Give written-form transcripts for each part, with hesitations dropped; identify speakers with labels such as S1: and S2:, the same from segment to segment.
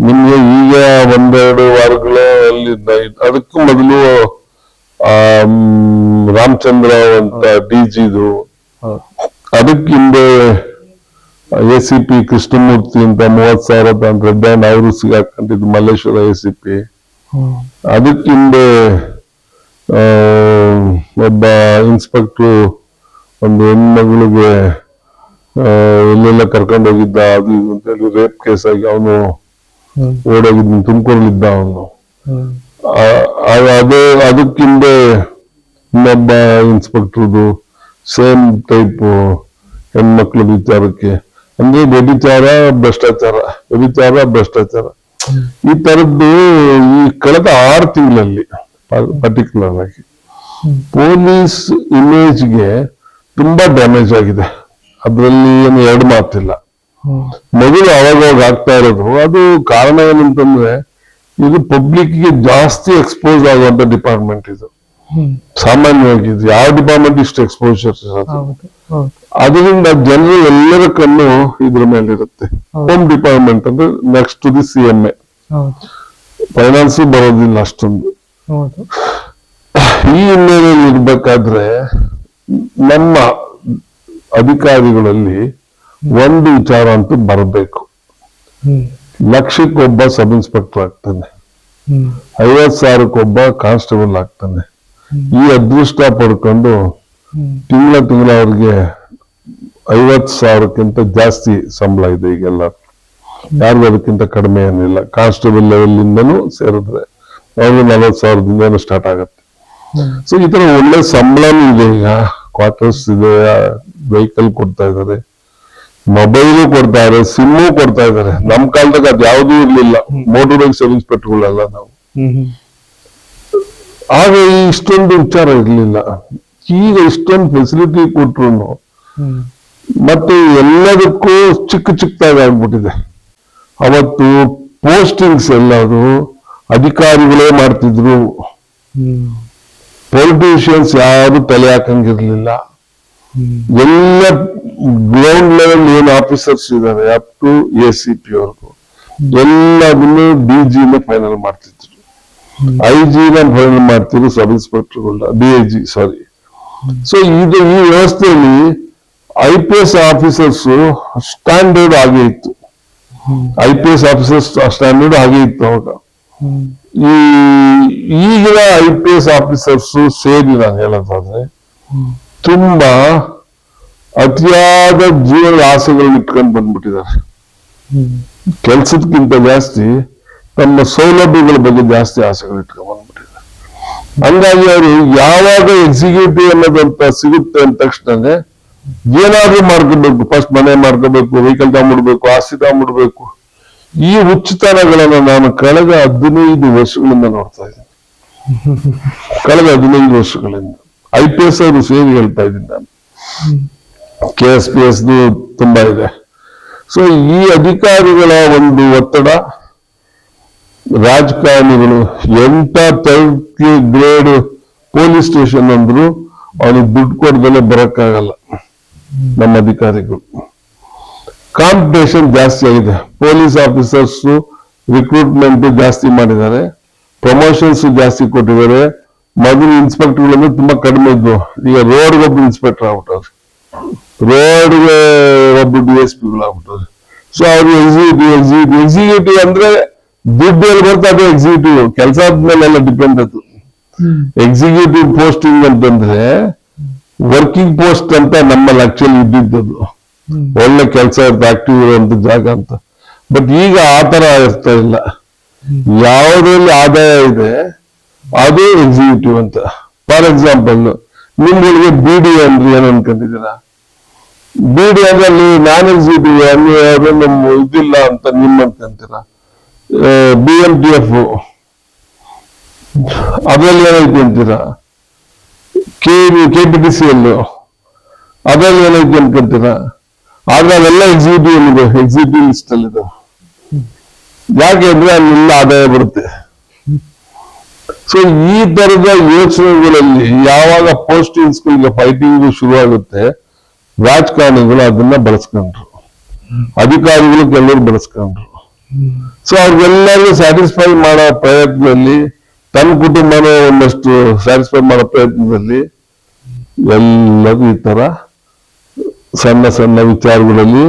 S1: ನಿಮ್ಗೆ ಈಗ ಒಂದೆರಡು ವಾರಗಳಲ್ಲಿ ಅದಕ್ಕೂ ಮೊದಲು ರಾಮಚಂದ್ರ ಅಂತ ಡಿಜಿದು, ಅದಕ್ಕಿಂದೆ ACP ಕೃಷ್ಣಮೂರ್ತಿ ಅಂತ 30,000 ಅಂತ ರೆಡ್ ಹ್ಯಾಂಡ್ ಅವರು ಸಿಗಾಕೊಂಡಿದ್ದು ಮಲ್ಲೇಶ್ವರ ACP. ಅದಕ್ಕಿಂದೆ ಒಬ್ಬ ಇನ್ಸ್ಪೆಕ್ಟ್ರು ಒಂದು ಹೆಣ್ಮಗಳಿಗೆ ಎಲ್ಲೆಲ್ಲ ಕರ್ಕೊಂಡು ಹೋಗಿದ್ದ, ಅದು ಇದು ಅಂತ ಹೇಳಿ ರೇಪ್ ಕೇಸ್ ಆಗಿ ಅವನು ಓಡೋಗಿದ್ದ, ತುಮಕೂರಲ್ಲಿದ್ದ ಅವನು. ಅದಕ್ಕಿಂದೆ ಇನ್ನೊಬ್ಬ ಇನ್ಸ್ಪೆಕ್ಟರ್ದು ಸೇಮ್ ಟೈಪ್ ಹೆಣ್ಮಕ್ಳ ವಿಚಾರಕ್ಕೆ, ಅಂದ್ರೆ ವ್ಯಭಿಚಾರ ಭ್ರಷ್ಟಾಚಾರ ಈ ತರದ್ದು ಈ ಕಳೆದ 6 ತಿಂಗಳಲ್ಲಿ ಪರ್ಟಿಕ್ಯುಲರ್ ಆಗಿ ಪೊಲೀಸ್ ಇಮೇಜ್ಗೆ ತುಂಬಾ ಡ್ಯಾಮೇಜ್ ಆಗಿದೆ. ಅದ್ರಲ್ಲಿ ಏನು 2 ಮಾತಿಲ್ಲ. ಮೊದಲು ಅವಾಗ ಆಗ್ತಾ ಇರೋದು, ಅದು ಕಾರಣ ಏನಂತಂದ್ರೆ ಇದು ಪಬ್ಲಿಕ್ಗೆ ಜಾಸ್ತಿ ಎಕ್ಸ್ಪೋಸ್ ಆಗುವಂತ ಡಿಪಾರ್ಟ್ಮೆಂಟ್ ಇದು. ಸಾಮಾನ್ಯವಾಗಿ ಇದು ಯಾವ ಡಿಪಾರ್ಟ್ಮೆಂಟ್ ಇಷ್ಟು ಎಕ್ಸ್ಪೋಜರ್ ಇರೋದು. ಅದರಿಂದ ಜನರು ಎಲ್ಲರ ಕಣ್ಣು ಇದ್ರ ಮೇಲೆ ಇರುತ್ತೆ. ಹೋಮ್ ಡಿಪಾರ್ಟ್ಮೆಂಟ್ ಅಂದ್ರೆ next to the CMA, finance ಬರೋದಿಲ್ಲ ಅಷ್ಟೊಂದು. ಈ ಹಿನ್ನೆಲೆಯಲ್ಲಿ ಇರ್ಬೇಕಾದ್ರೆ ನಮ್ಮ ಅಧಿಕಾರಿಗಳಲ್ಲಿ ಒಂದು ವಿಚಾರ ಅಂತೂ ಬರಬೇಕು. ಲಕ್ಷಕ್ಕೊಬ್ಬ ಸಬ್ ಇನ್ಸ್ಪೆಕ್ಟರ್ ಆಗ್ತಾನೆ, 50,000ಕ್ಕೊಬ್ಬ ಕಾನ್ಸ್ಟೇಬಲ್ ಆಗ್ತಾನೆ. ಈ ಅದೃಷ್ಟ ಪಡ್ಕೊಂಡು ತಿಂಗಳ ಅವ್ರಿಗೆ 50,000ಕ್ಕಿಂತ ಜಾಸ್ತಿ ಸಂಬಳ ಇದೆ ಈಗೆಲ್ಲ. ಯಾರಿಗೂ ಅದಕ್ಕಿಂತ ಕಡಿಮೆ ಏನಿಲ್ಲ. ಕಾನ್ಸ್ಟೇಬಲ್ ಲೆವೆಲ್ ಇಂದನೂ ಸೇರಿದ್ರೆ ಅವ್ರಿಗೆ 40,000ದಿಂದ ಸ್ಟಾರ್ಟ್ ಆಗತ್ತೆ. ಸೊ ಈ ತರ ಒಳ್ಳೆ ಸಂಬಳನೂ ಇದೆ. ಈಗ ಕ್ವಾರ್ಟರ್ಸ್ ಇದೆ, ವೆಹಿಕಲ್ ಕೊಡ್ತಾ ಇದ್ದಾರೆ, ಮೊಬೈಲು ಕೊಡ್ತಾ ಇದ್ದಾರೆ, ಸಿಮ್ಮು ಕೊಡ್ತಾ ಇದ್ದಾರೆ. ನಮ್ ಕಾಲದಾಗ ಅದು ಯಾವುದೂ ಇರ್ಲಿಲ್ಲ. ಮೋಟರ್ ಬೈಕ್ ಸಬ್ ಇನ್ಸ್ಪೆಕ್ಟರ್ಗಳೆಲ್ಲ ನಾವು. ಆಗ ಇಷ್ಟೊಂದು ವಿಚಾರ ಇರ್ಲಿಲ್ಲ. ಈಗ ಇಷ್ಟೊಂದು ಫೆಸಿಲಿಟಿ ಕೊಟ್ರು ಮತ್ತೆ ಎಲ್ಲದಕ್ಕೂ ಚಿಕ್ಕದಾಗಿ ಆಗ್ಬಿಟ್ಟಿದೆ. ಅವತ್ತು ಪೋಸ್ಟಿಂಗ್ಸ್ ಎಲ್ಲದು ಅಧಿಕಾರಿಗಳೇ ಮಾಡ್ತಿದ್ರು. ಪೊಲಿಟಿಷಿಯನ್ಸ್ ಯಾರು ತಲೆ ಹಾಕಂಗಿರ್ಲಿಲ್ಲ. ಎಲ್ಲ ಗ್ರೌಂಡ್ ಲೆವೆಲ್ ಏನ್ ಆಫೀಸರ್ಸ್ ಇದ್ದಾರೆ ಅಪ್ ಟು ACP ವರ್ಗು ಎಲ್ಲದನ್ನು DG ಫೈನಲ್ ಮಾಡ್ತಿದ್ರು, IG ಫೈನಲ್ ಮಾಡ್ತಿದ್ರು, ಸಬ್ ಇನ್ಸ್ಪೆಕ್ಟರ್ಗಳನ್ನ DIG ಸಾರಿ. ಸೊ ಇದು ಈ ವ್ಯವಸ್ಥೆಯಲ್ಲಿ IPS ಆಫೀಸರ್ಸ್ ಸ್ಟ್ಯಾಂಡರ್ಡ್ ಆಗೇ ಇತ್ತು. IPS ಆಫೀಸರ್ಸ್ ಸ್ಟ್ಯಾಂಡರ್ಡ್ ಆಗೇ ಇತ್ತು ಅವಾಗ. ಈಗಿನ IPS ಆಫೀಸರ್ಸ್ ಸೇರಿ ನಾನು ಹೇಳೋದಾದ್ರೆ ತುಂಬಾ ಅತಿಯಾದ ಜೀವನದ ಆಸೆಗಳನ್ನ ಇಟ್ಕೊಂಡು ಬಂದ್ಬಿಟ್ಟಿದ್ದಾರೆ. ಕೆಲ್ಸದಕ್ಕಿಂತ ಜಾಸ್ತಿ ತಮ್ಮ ಸೌಲಭ್ಯಗಳ ಬಗ್ಗೆ ಜಾಸ್ತಿ ಆಸೆಗಳು ಇಟ್ಕೊಂಡು ಬಂದ್ಬಿಟ್ಟಿದ್ದಾರೆ. ಹಂಗಾಗಿ ಅವರು ಯಾವಾಗ ಎಕ್ಸಿಕ್ಯೂಟಿವ್ ಅನ್ನೋದಂತ ಸಿಗುತ್ತೆ ಅಂದ ತಕ್ಷಣ ಏನಾದ್ರೂ ಮಾಡ್ಕೋಬೇಕು. ಫಸ್ಟ್ ಮನೆ ಮಾಡ್ಕೋಬೇಕು, ವೆಹಿಕಲ್ ತಗೊಂಡ್ಬಿಡ್ಬೇಕು, ಆಸ್ತಿ ತಗೊಂಡ್ಬಿಡ್ಬೇಕು. ಈ ಹುಚ್ಚುತನಗಳನ್ನ ನಾನು ಕಳೆದ 15 ವರ್ಷಗಳಿಂದ ನೋಡ್ತಾ ಇದ್ದೀನಿ. ಕಳೆದ 15 ವರ್ಷಗಳಿಂದ IPS ಅವರು ಸೇರಿ ಹೇಳ್ತಾ ಇದ್ದೀನಿ ನಾನು. KSPS ತುಂಬಾ ಇದೆ. ಸೊ ಈ ಅಧಿಕಾರಿಗಳ ಒಂದು ಒತ್ತಡ, ರಾಜಕಾರಣಿಗಳು ಎಂತ 3rd ಗ್ರೇಡ್ ಪೊಲೀಸ್ ಸ್ಟೇಷನ್ ಅಂದ್ರು ಅವನಿಗೆ ದುಡ್ಡು ಕೊಡ್ದಲೆ ಬರಕ್ಕಾಗಲ್ಲ. ನಮ್ಮ ಅಧಿಕಾರಿಗಳು ಕಾಂಪಿಟೇಷನ್ ಜಾಸ್ತಿ ಆಗಿದೆ. ಪೊಲೀಸ್ ಆಫೀಸರ್ಸ್ ರಿಕ್ರೂಟ್ಮೆಂಟ್ ಜಾಸ್ತಿ ಮಾಡಿದ್ದಾರೆ, ಪ್ರಮೋಷನ್ಸ್ ಜಾಸ್ತಿ ಕೊಟ್ಟಿದ್ದಾರೆ. ಮೊದಲು ಇನ್ಸ್ಪೆಕ್ಟರ್ಗಳು ತುಂಬಾ ಕಡಿಮೆ ಇದ್ವು. ಈಗ ರೋಡ್ಗೆ ಒಬ್ಬ ಇನ್ಸ್ಪೆಕ್ಟರ್ ಆಗ್ಬಿಟ್ಟವ್ರು, ರೋಡ್ಗೆ ಒಬ್ಬ DSPಗಳು ಆಗ್ಬಿಟ್ಟವ್ರು. ಸೊ ಅವ್ರು ಎಕ್ಸಿಕ್ಯೂಟಿವ್ ಅಂದ್ರೆ ದುಡ್ಡು ಎಲ್ಲಿ ಬರ್ತದೆ, ಎಕ್ಸಿಕ್ಯೂಟಿವ್ ಕೆಲಸ ಆದ್ಮೇಲೆಲ್ಲ ಡಿಪೆಂಡ್ ಅದು. ಎಕ್ಸಿಕ್ಯೂಟಿವ್ ಪೋಸ್ಟಿಂಗ್ ಅಂತಂದ್ರೆ ವರ್ಕಿಂಗ್ ಪೋಸ್ಟ್ ಅಂತ ನಮ್ಮಲ್ಲಿ ಆಕ್ಚುಲಿ ಇದ್ದಿದ್ದದು. ಒಳ್ಳೆ ಕೆಲಸ ಇರುತ್ತೆ, ಆಕ್ಟಿವ್ ಇರುವಂತ ಜಾಗ ಅಂತ. ಬಟ್ ಈಗ ಆತರ ಇರ್ತಾ ಇಲ್ಲ. ಯಾವುದ್ರಲ್ಲಿ ಆದಾಯ ಇದೆ ಅದು ಎಕ್ಸಿಕ್ಯೂಟಿವ್ ಅಂತ. ಫಾರ್ ಎಕ್ಸಾಂಪಲ್ ನಿಮ್ಗಳಿಗೆ BD ಅಂದ್ರೆ ಏನ್ ಅನ್ಕೊಂಡಿದ್ದೀರಾ? BD ಅಂದ್ರೆ ಅಲ್ಲಿ ನಾನ್ ಎಕ್ಸಿಕ್ಯೂಟಿವ್ ಅಂದ್ರೆ ನಮ್ಮ ಇದಿಲ್ಲ ಅಂತ ನಿಮ್ ಅನ್ಕೊಂತೀರಾ. BMTF ಅದ್ರಲ್ಲಿ ಏನೈತಿ ಅಂತೀರಾ. KPTCL ಅದ್ರಲ್ಲಿ ಏನೈತಿ ಅನ್ಕೊಂತೀರಾ. ಆದ್ರೆ ಅವೆಲ್ಲ ಎಕ್ಸಿಕ್ಯೂಟಿವ್ ಲಿಸ್ಟ್ ಅಲ್ಲಿ ಇದೆ. ಯಾಕೆ ಅಂದ್ರೆ ಅಲ್ಲೆಲ್ಲ ಆದಾಯ ಬರುತ್ತೆ. ಸೊ ಈ ತರದ ಯೋಚನೆಗಳಲ್ಲಿ ಯಾವಾಗ ಪೋಸ್ಟಿಂಗ್ಸ್ಗಳಿಗೆ ಫೈಟಿಂಗ್ ಶುರುವಾಗುತ್ತೆ, ರಾಜಕಾರಣಿಗಳು ಅದನ್ನ ಬಳಸ್ಕೊಂಡ್ರು, ಅಧಿಕಾರಿಗಳು ಕೆಲವರು ಬಳಸ್ಕೊಂಡ್ರು. ಸೊ ಅವ್ರಿಗೆಲ್ಲರಿಗೂ ಸ್ಯಾಟಿಸ್ಫೈ ಮಾಡೋ ಪ್ರಯತ್ನದಲ್ಲಿ, ತನ್ನ ಕುಟುಂಬನೂ ಒಂದಷ್ಟು ಸ್ಯಾಟಿಸ್ಫೈ ಮಾಡೋ ಪ್ರಯತ್ನದಲ್ಲಿ ಎಲ್ಲರೂ ಈ ತರ ಸಣ್ಣ ಸಣ್ಣ ವಿಚಾರಗಳಲ್ಲಿ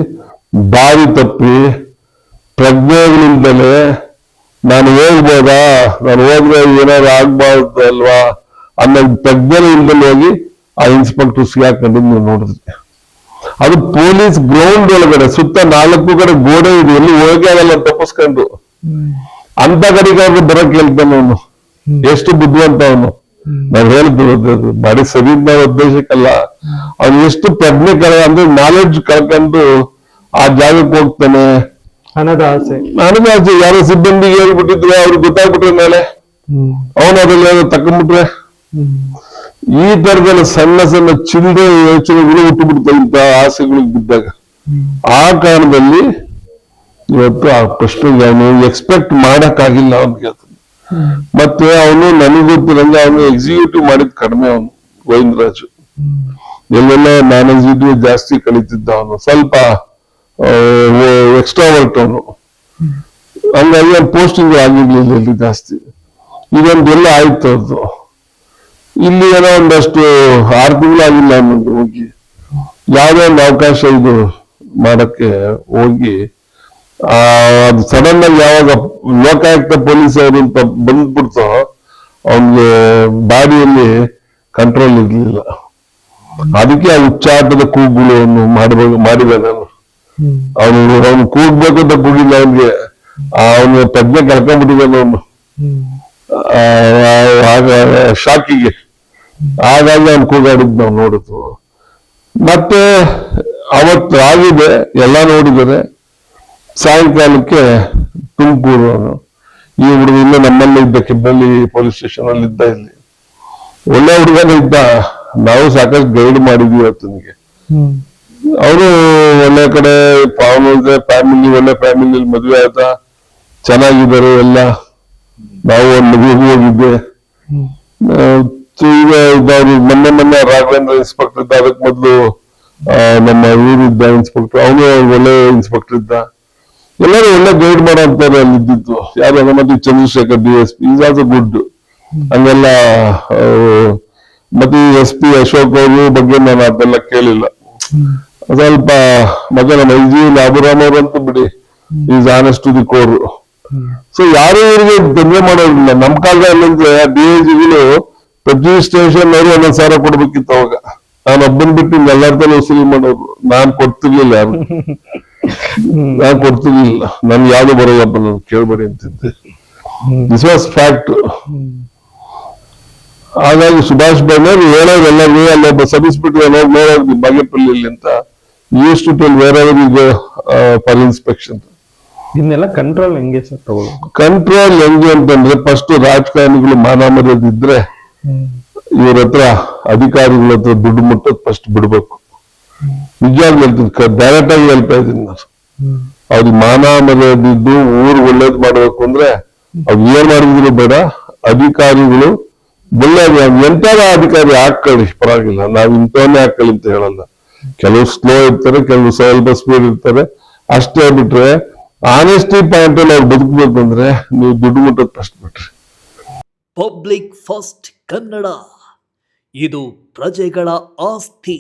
S1: ದಾರಿ ತಪ್ಪಿ ಪ್ರಜ್ಞೆಗಳಿಂದಲೇ ನಾನು ಹೋಗ್ಬೋದಾ, ನಾನು ಹೋದ್ರೆ ಏನಾದ್ರು ಆಗ್ಬಾರ್ದು ಅಲ್ವಾ ಅನ್ನೋ ಪ್ರಜ್ಞೆಯಿಂದಲೇ ಹೋಗಿ ಆ ಇನ್ಸ್ಪೆಕ್ಟರ್ ಸಿಗಾಕೊಂಡಿದ್ದು ನೀವು ನೋಡಿದ್ರಿ. ಅದು ಪೊಲೀಸ್ ಗ್ರೌಂಡ್ ಒಳಗಡೆ ಸುತ್ತ 4 ಕಡೆ ಗೋಡೆ ಇದೆ, ಎಲ್ಲಿ ಹೋಗಿ ಆಗಲ್ಲ ತಪ್ಪಿಸ್ಕೊಂಡು. ಅಂತ ಕಡೆಗೆ ಅವ್ರು ಬರಕ್ ಹೇಳ್ತಾನೆ ಅವನು. ಎಷ್ಟು ಬುದ್ಧಿವಂತ ಅವನು. ನಾನು ಹೇಳ್ತಿರೋದು ಬಾಡಿ ಸರಿ ಉದ್ದೇಶಕ್ಕಲ್ಲ, ಅವ್ನು ಎಷ್ಟು ಪ್ರಜ್ಞೆ ಅಂದ್ರೆ ನಾಲೆಡ್ಜ್ ಕಳ್ಕೊಂಡು ಆ ಜಾಗಕ್ಕೆ ಹೋಗ್ತಾನೆ.
S2: ಹಣದ ಆಸೆ
S1: ಯಾರೋ ಸಿಬ್ಬಂದಿಗೆ ಹೇಳ್ಬಿಟ್ಟಿದ್ರೆ ಅವ್ರಿಗೆ ಗೊತ್ತಾಗ್ಬಿಟ್ರೆ ಮೇಲೆ ಅವನು ಅದೆಲ್ಲ ತಕೊಂಡ್ಬಿಟ್ರೆ, ಈ ತರದೆಲ್ಲ ಸಣ್ಣ ಸಣ್ಣ ಚಿಲ್ಲರೆ ಯೋಚನೆಗಳು ಹುಟ್ಟುಬಿಡ್ತಾವೆ ಇಂತ ಆಸೆಗಳಿಗೆ ಬಿದ್ದಾಗ. ಆ ಕಾರಣದಲ್ಲಿ ಇವತ್ತು ಆ ಪ್ರಶ್ನೆಗೆ ಅವನು ಎಕ್ಸ್ಪೆಕ್ಟ್ ಮಾಡಕ್ಕಾಗಿಲ್ಲ ಅವನಿಗೆ. ಮತ್ತೆ ಅವನು ನನಗೆ ಗೊತ್ತಿರಂಗೆ ಅವನು ಎಕ್ಸಿಕ್ಯೂಟಿವ್ ಮಾಡಿದ್ ಕಡಿಮೆ. ಅವನು ಗೋವಿಂದರಾಜು ಎಲ್ಲೆಲ್ಲ ನಾನ್ ಎಕ್ಸಿಕ್ಯೂಟಿವ್ ಜಾಸ್ತಿ ಕಲಿತಿದ್ದ. ಅವನು ಸ್ವಲ್ಪ ಎಕ್ಸ್ಟ್ರಾವರ್ಟ್ ಅವನು, ಹಂಗಾಗಿ ಅವ್ನು ಪೋಸ್ಟಿಂಗ್ ಆಗಿರ್ಲಿಲ್ಲ ಇಲ್ಲಿ ಜಾಸ್ತಿ. ಇದೊಂದೆಲ್ಲ ಆಯ್ತು ಅದು. ಇಲ್ಲಿ ಏನೋ ಒಂದಷ್ಟು 6 ತಿಂಗಳಾಗಿಲ್ಲ ಅನ್ನೋದು ಹೋಗಿ ಯಾವುದೋ ಒಂದು ಅವಕಾಶ ಇದು ಮಾಡಕ್ಕೆ ಹೋಗಿ ಅದು ಸಡನ್ ಆಗಿ ಯಾವಾಗ ಲೋಕಾಯುಕ್ತ ಪೊಲೀಸ್ ಅವರು ಅಂತ ಬಂದ್ಬಿಡ್ತೋ ಅವನಿಗೆ ಬಾಡಿಯಲ್ಲಿ ಕಂಟ್ರೋಲ್ ಇರ್ಲಿಲ್ಲ. ಅದಕ್ಕೆ ಆ ಉಚ್ಚಾಟದ ಕೂಗುಗಳನ್ನು ಮಾಡಿದ ನಾನು. ಅವನು ಕೂಗ್ಬೇಕು ಅಂತ ಕೂಗಿಲ್ಲ, ಅವನಿಗೆ ಅವನು ಪ್ರಜ್ಞೆ ಕಳ್ಕೊಂಡ್ಬಿಟ್ಟಿದ್ದಾನೆ ಅವನು ಶಾಕಿಗೆ. ಹಾಗಾಗಿ ಅವ್ನು ಕೂಗಾಡಿದ್ ನಾವು ನೋಡಿದ್ವು. ಮತ್ತೆ ಅವತ್ತು ಆಗಿದೆ ಎಲ್ಲ ನೋಡಿದರೆ ಸಾಯಂಕಾಲಕ್ಕೆ ತುಮಕೂರು ಅವನು ಈ ಹುಡುಗ ಇನ್ನ ನಮ್ಮಲ್ಲಿ ಇದ್ದ ಕಿಬ್ಬಳ್ಳಿ ಪೊಲೀಸ್ ಸ್ಟೇಷನ್ ಅಲ್ಲಿ ಇದ್ದ. ಇಲ್ಲಿ ಒಳ್ಳೆ ಹುಡುಗನೇ ಇದ್ದ, ನಾವು ಸಾಕಷ್ಟು ಗೈಡ್ ಮಾಡಿದ್ವಿ ಆತನಿಗೆ. ಅವನು ಒಳ್ಳೆ ಕಡೆ ಫ್ಯಾಮಿಲಿ, ಒಳ್ಳೆ ಫ್ಯಾಮಿಲಿ ಮದುವೆ ಆಯ್ತಾ, ಚೆನ್ನಾಗಿದ್ದಾರೆ ಎಲ್ಲ. ನಾವು ಒಂದು ಮದುವೆಗೆ ಹೋಗಿದ್ದೆ. ಈಗ ಇದ್ದವ್ರು ಮೊನ್ನೆ ರಾಘವೇಂದ್ರ ಇನ್ಸ್ಪೆಕ್ಟರ್ ಇದ್ದ, ಅದಕ್ಕೆ ಮೊದಲು ನಮ್ಮ ಊರಿದ್ದ ಇನ್ಸ್ಪೆಕ್ಟರ್, ಅವನು ಒಳ್ಳೆ ಇನ್ಸ್ಪೆಕ್ಟರ್ ಇದ್ದ. ಎಲ್ಲರೂ ಒಳ್ಳೆ ಗೈಡ್ ಮಾಡೋ ಅಂತಾರೆ ಅಲ್ಲಿ ಇದ್ದಿದ್ದು. ಯಾರು ಮತ್ತೆ Chandrashekar DSP is also good. ಹಂಗೆಲ್ಲ ಮತ್ತೆ SP ಅಶೋಕ್ ಅವ್ರ ಬಗ್ಗೆ ನಾನು ಅದೆಲ್ಲ ಕೇಳಿಲ್ಲ ಸ್ವಲ್ಪ. ಮತ್ತೆ ನಮ್ಮ IG ಲಾಭರಾಮ್ ಅವ್ರಂತೂ ಬಿಡಿ, is honest to the core. So ಯಾರು ಇವರಿಗೆ ತೊಂದರೆ ಮಾಡೋದಿಲ್ಲ. ನಮ್ಮ ಕಾಲದಲ್ಲಿ DIGಗಳು ಪ್ರತಿ ಸ್ಟೇಷನ್ ಅವರು 1,000 ಕೊಡ್ಬೇಕಿತ್ತು ಅವಾಗ. ನಾನು ಒಬ್ಬನ್ ಬಿಟ್ಟು ಎಲ್ಲಾರ್ದಲ್ಲೂ ವಸೂಲಿ ಮಾಡೋರು. ನಾನ್ ಕೊಡ್ತಿರ್ಲಿಲ್ಲ, ನನ್ ಯಾವ್ದು ಬರೋಲ್ಲಪ್ಪ, ನಾನು ಕೇಳ್ಬೇಡಿ ಅಂತಿದ್ದೆ. This was fact. ಹಾಗಾಗಿ ಸುಭಾಷ್ ಬಣ್ಣರು ಹೇಳೋರು ಎಲ್ಲರೂ ಅಲ್ಲೊಬ್ಬ ಸಬ್ ಇನ್ಸ್ಪೆಕ್ಟರ್ ನೋಡೋದು ಬಾಗೇಪಲ್ಲಿ ಅಂತ use to tell wherever you go for inspection.
S2: ಇದನ್ನೆಲ್ಲ ಕಂಟ್ರೋಲ್ ಹೆಂಗೆ ಸರ್ ತಗೊಳ್ಳೋದು? ಕಂಟ್ರೋಲ್
S1: ಹೆಂಗೆ ಅಂತಂದ್ರೆ ಫಸ್ಟ್ ರಾಜಕಾರಣಿಗಳು ಮಾನ ಮರ್ಯಾದಿದ್ರೆ ಇವ್ರ ಹತ್ರ ಅಧಿಕಾರಿಗಳ ಹತ್ರ ದುಡ್ಡು ಮುಟ್ಟೋದು ಫಸ್ಟ್ ಬಿಡ್ಬೇಕು. ನಿಜವಾಗ್ಲೂ ಹೇಳ್ತೀನಿ, ಡೈರೆಕ್ಟ್ ಆಗಿ ಹೇಳ್ತಾ ಇದ್ದೀನಿ ನಾನು. ಅವ್ರಿಗೆ ಮಾನ ಮರ್ಯಾದಿದ್ದು ಊರು ಒಳ್ಳೇದ್ ಮಾಡ್ಬೇಕು ಅಂದ್ರೆ ಅವ್ರು ಏನ್ ಮಾಡಿದ್ರು ಬೇಡ, ಅಧಿಕಾರಿಗಳು ಒಳ್ಳೇದು ಎಂತಾರ ಅಧಿಕಾರಿ ಹಾಕೊಳ್ಳಿ ಪರವಾಗಿಲ್ಲ, ನಾವ್ ಇಂಥವನ್ನೇ ಹಾಕೊಳ್ಳಿ ಅಂತ ಹೇಳಲ್ಲ. ಕೆಲವು ಸ್ಲೋ ಇರ್ತಾರೆ, ಕೆಲವು ಸ್ವಲ್ಪ ಸ್ಪೀಡ್ ಇರ್ತಾರೆ, ಅಷ್ಟೇ ಬಿಟ್ರೆ ಆನೆಸ್ಟಿ ಪಾಯಿಂಟ್ ಅಲ್ಲಿ ಅವ್ರು ಬದುಕಬೇಕು ಅಂದ್ರೆ ನೀವು ದುಡ್ಡು ಮುಟ್ಟೋದು ಫಸ್ಟ್ ಬಿಟ್ರಿ.
S3: ಪಬ್ಲಿಕ್ ಫಸ್ಟ್ ಕನ್ನಡ, ಇದು ಪ್ರಜೆಗಳ ಆಸ್ತಿ.